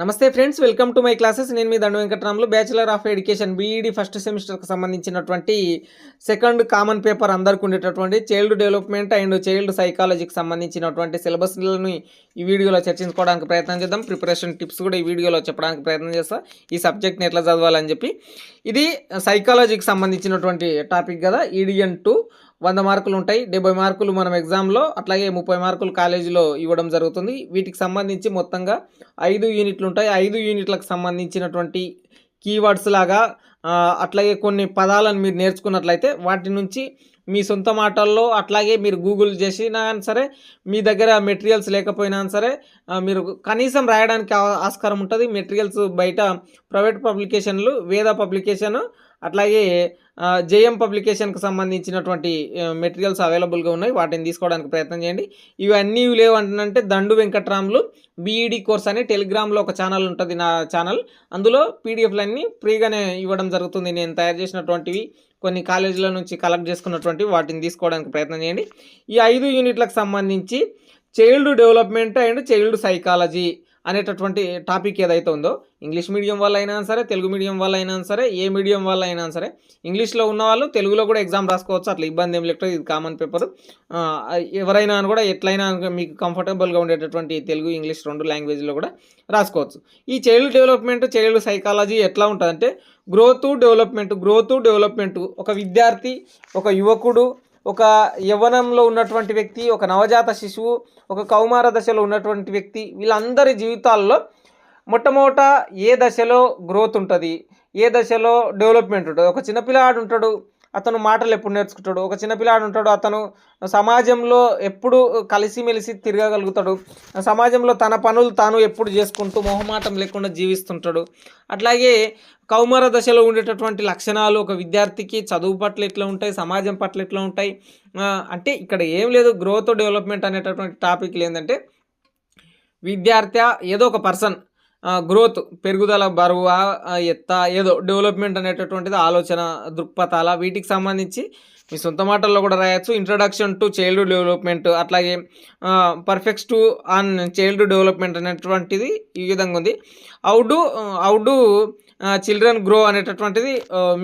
నమస్తే friends, welcome to my classes. నేను మీ Dandu Venkataramulu, bachelor of education BEd first సెమిస్టర్కి సంబంధించినటువంటి సెకండ్ కామన్ పేపర్ అందరికి ఉండేటటువంటి చైల్డ్ డెవలప్మెంట్ అండ్ చైల్డ్ సైకాలజీకి సంబంధించినటువంటి సిలబస్ని ఈ వీడియోలో చర్చించుకోవడానికి ప్రయత్నం చేద్దాం. ప్రిపరేషన్ టిప్స్ కూడా ఈ వీడియోలో చెప్పడానికి ప్రయత్నం చేస్తా, ఈ సబ్జెక్ట్ని ఎట్లా చదవాలని చెప్పి. ఇది సైకాలజీకి సంబంధించినటువంటి టాపిక్ కదా. ఈడియన్ 2 100 మార్కులు ఉంటాయి, 70 మార్కులు మనం ఎగ్జామ్లో, అట్లాగే 30 మార్కులు కాలేజీలో ఇవ్వడం జరుగుతుంది. వీటికి సంబంధించి మొత్తంగా 5 యూనిట్లు ఉంటాయి. 5 యూనిట్లకు సంబంధించినటువంటి కీవర్డ్స్ లాగా అట్లాగే కొన్ని పదాలను మీరు నేర్చుకున్నట్లయితే వాటి నుంచి మీ సొంత మాటల్లో అట్లాగే మీరు గూగుల్ చేసినా సరే, మీ దగ్గర మెటీరియల్స్ లేకపోయినా సరే మీరు కనీసం రాయడానికి ఆస్కారం ఉంటుంది. మెటీరియల్స్ బయట ప్రైవేట్ పబ్లికేషన్లు, వేద పబ్లికేషన్ అట్లాగే జేఎం పబ్లికేషన్కి సంబంధించినటువంటి మెటీరియల్స్ అవైలబుల్గా ఉన్నాయి. వాటిని తీసుకోవడానికి ప్రయత్నం చేయండి. ఇవన్నీ లేవంటే దండు వెంకట్రాములు బీఈడి కోర్స్ అని టెలిగ్రామ్లో ఒక ఛానల్ ఉంటుంది, నా ఛానల్. అందులో పీడిఎఫ్లన్నీ ఫ్రీగానే ఇవ్వడం జరుగుతుంది. నేను తయారు చేసినటువంటివి కొన్ని కాలేజీల నుంచి కలెక్ట్ చేసుకున్నటువంటి వాటిని తీసుకోవడానికి ప్రయత్నం చేయండి. ఈ 5 యూనిట్లకు సంబంధించి child development and child psychology అనేటటువంటి టాపిక్ ఏదైతే ఉందో, ఇంగ్లీష్ మీడియం వాళ్ళు అయినా సరే, తెలుగు మీడియం వాళ్ళు అయినా సరే, ఏ మీడియం వాళ్ళు అయినా సరే, ఇంగ్లీష్లో ఉన్న వాళ్ళు తెలుగులో కూడా ఎగ్జామ్ రాసుకోవచ్చు, అట్లా ఇబ్బంది ఏం లేదు. ఇది కామన్ పేపర్. ఎవరైనా కూడా ఎట్లయినా మీకు కంఫర్టబుల్గా ఉండేటటువంటి తెలుగు, ఇంగ్లీష్ 2 లాంగ్వేజ్లో కూడా రాసుకోవచ్చు. ఈ చైల్డ్ డెవలప్మెంట్, చైల్డ్ సైకాలజీ ఎట్లా ఉంటుందంటే గ్రోత్ డెవలప్మెంట్ ఒక విద్యార్థి, ఒక యువకుడు, ఒక యవ్వనంలో ఉన్నటువంటి వ్యక్తి, ఒక నవజాత శిశువు, ఒక కౌమార దశలో ఉన్నటువంటి వ్యక్తి, వీళ్ళందరి జీవితాల్లో మొట్టమొదట ఏ దశలో గ్రోత్ ఉంటుంది, ఏ దశలో డెవలప్మెంట్ ఉంటుంది. ఒక చిన్నపిల్లాడు ఉంటాడు, అతను మాటలు ఎప్పుడు నేర్చుకుంటాడు. ఒక చిన్నపిల్లాడు ఉంటాడు, అతను సమాజంలో ఎప్పుడు కలిసిమెలిసి తిరగగలుగుతాడు. సమాజంలో తన పనులు తాను ఎప్పుడు చేసుకుంటూ మొహమాటం లేకుండా జీవిస్తుంటాడు. అట్లాగే కౌమార దశలో ఉండేటటువంటి లక్షణాలు ఒక విద్యార్థికి చదువు పట్ల ఎట్లా ఉంటాయి, సమాజం పట్ల ఎట్లా ఉంటాయి అంటే ఇక్కడ ఏం లేదు. గ్రోత్ డెవలప్మెంట్ అనేటటువంటి టాపిక్లు ఏంటంటే విద్యార్థి ఏదో ఒక పర్సన్ గ్రోత్, పెరుగుదల, బరువు, ఎత్త, ఏదో డెవలప్మెంట్ అనేటటువంటిది ఆలోచన దృక్పథాల, వీటికి సంబంధించి మీ సొంత మాటల్లో కూడా రాయొచ్చు. ఇంట్రడక్షన్ టు చైల్డ్ డెవలప్మెంట్, అట్లాగే perfects to on child development అనేటువంటిది ఈ విధంగా ఉంది. హౌ డు చిల్డ్రన్ గ్రో అనేటటువంటిది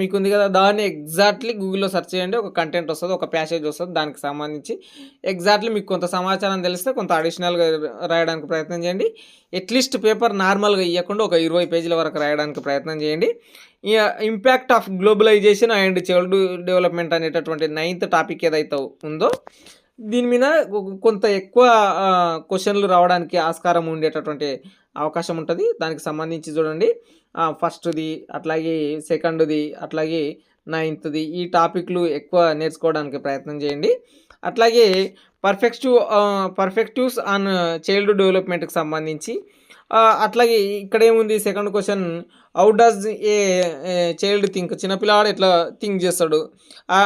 మీకు ఉంది కదా. దాన్ని ఎగ్జాక్ట్లీ గూగుల్లో సెర్చ్ చేయండి, ఒక కంటెంట్ వస్తుంది, ఒక ప్యాసేజ్ వస్తుంది. దానికి సంబంధించి ఎగ్జాక్ట్లీ మీకు కొంత సమాచారం తెలిస్తే కొంత అడిషనల్గా రాయడానికి ప్రయత్నం చేయండి. అట్లీస్ట్ పేపర్ నార్మల్గా ఇవ్వకుండా ఒక 20 పేజీల వరకు రాయడానికి ప్రయత్నం చేయండి. Impact of globalisation and child development అనేటటువంటి 9th టాపిక్ ఏదైతే ఉందో దీని మీద కొంత ఎక్కువ క్వశ్చన్లు రావడానికి ఆస్కారం ఉండేటటువంటి అవకాశం ఉంటుంది. దానికి సంబంధించి చూడండి, ఫస్ట్ది, అట్లాగే సెకండ్ది, అట్లాగే 9th ఈ టాపిక్లు ఎక్కువ నేర్చుకోవడానికి ప్రయత్నం చేయండి. అట్లాగే పర్ఫెక్టివ్స్ ఆన్ చైల్డ్ డెవలప్మెంట్కి సంబంధించి అట్లాగే ఇక్కడ ఏముంది, second question, how does a child think, చిన్నపిల్లాడు ఎట్లా థింక్ చేస్తాడు,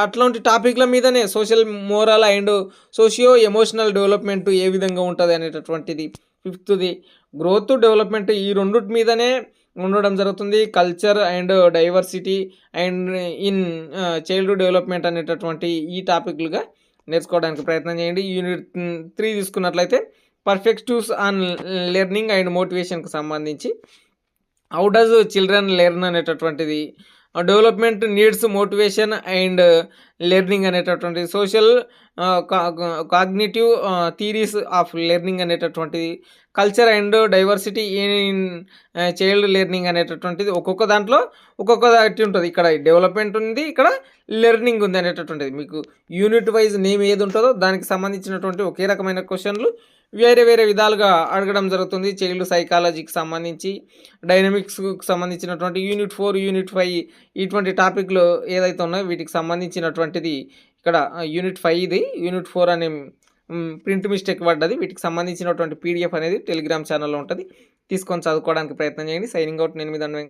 అట్లాంటి టాపిక్ల మీదనే social, moral and socio emotional development ఏ విధంగా ఉంటుంది అనేటటువంటిది. 5th గ్రోత్ డెవలప్మెంట్, ఈ రెండింటి మీదనే ఉండడం జరుగుతుంది. Culture and diversity and in child development అనేటటువంటి ఈ టాపిక్లుగా నేర్చుకోవడానికి ప్రయత్నం చేయండి. యూనిట్ 3 తీసుకున్నట్లయితే పర్ఫెక్టివ్స్ ఆన్ లెర్నింగ్ అండ్ మోటివేషన్కి సంబంధించి హౌ డస్ చిల్డ్రన్ లెర్న్ అనేటటువంటిది, development needs motivation and learning అనేటటువంటిది, social cognitive theories of learning అనేటటువంటిది, culture and diversity in child learning అనేటటువంటిది. ఒక్కొక్క దాంట్లో ఒక్కొక్క దాటి ఉంటుంది. ఇక్కడ డెవలప్మెంట్ ఉంది, ఇక్కడ లెర్నింగ్ ఉంది అనేటటువంటిది. మీకు యూనిట్ వైజ్ నేమ్ ఏది ఉంటుందో దానికి సంబంధించినటువంటి ఒకే రకమైన క్వశ్చన్లు వేరే వేరే విధాలుగా అడగడం జరుగుతుంది. చైల్డ్ సైకాలజీకి సంబంధించి, డైనమిక్స్కి సంబంధించినటువంటి యూనిట్ 4, యూనిట్ 5 ఇటువంటి టాపిక్లు ఏదైతే ఉన్నాయో వీటికి సంబంధించినటువంటిది ఇక్కడ యూనిట్ 5 యూనిట్ 4 అనే ప్రింట్ మిస్టేక్ పడ్డది. వీటికి సంబంధించినటువంటి పీడిఎఫ్ అనేది టెలిగ్రామ్ ఛానల్లో ఉంటుంది, తీసుకొని చదువుకోవడానికి ప్రయత్నం చేయండి. సైనింగ్ అవుట్, నేను మీ దండు.